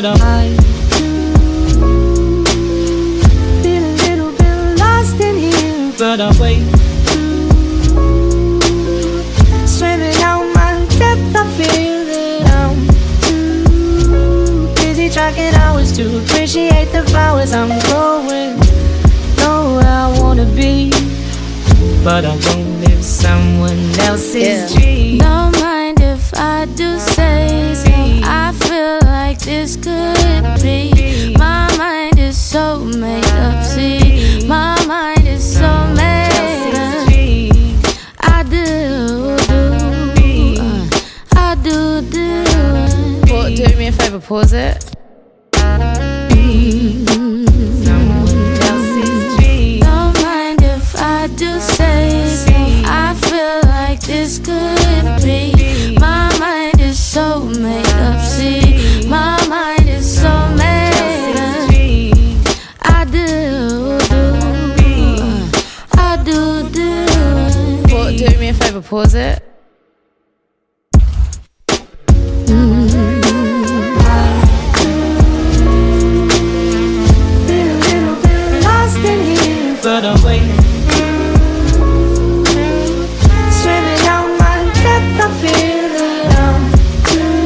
but I feel a little bit lost in here, but I wait. Swimming out my depth, I feel that I'm too busy tracking hours to appreciate the flowers I'm growing. Know where I wanna be, but I won't live someone else's dream. Don't mind if I do say so. I feel like this could be. My mind is so made up, see. My mind is so made up. I do. Do me a favor, pause it. Don't mind if I do say so. I feel like this could be. My mind is so made up, see. My mind is so made up. I do. Do me a favor, pause it. But I wait. Swimming out my depth, I feel that I'm too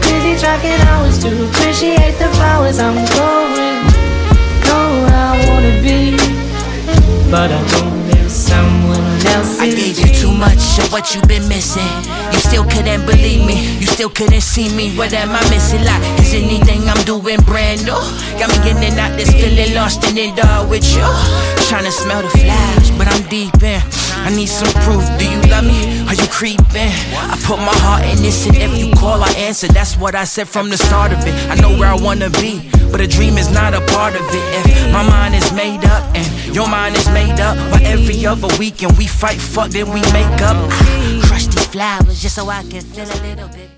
busy tracking hours to appreciate the flowers I'm growing. Know where I wanna be, but I won't live someone else's. I gave you too much of what you've been missing. You still couldn't believe me, you still couldn't see me. What am I missing? Like, is anything I'm doing brand new? Got me in and out this feeling lost in it all with you. Tryna smell the flowers, but I'm deep in. I need some proof, do you love me? Are you creeping? I put my heart in this, and if you call, I answer. That's what I said from the start of it. I know where I wanna be, but a dream is not a part of it. If my mind is made up and your mind is made up, but every other weekend we fight, fuck, then we make up. I crush these flowers just so I can feel a little bit.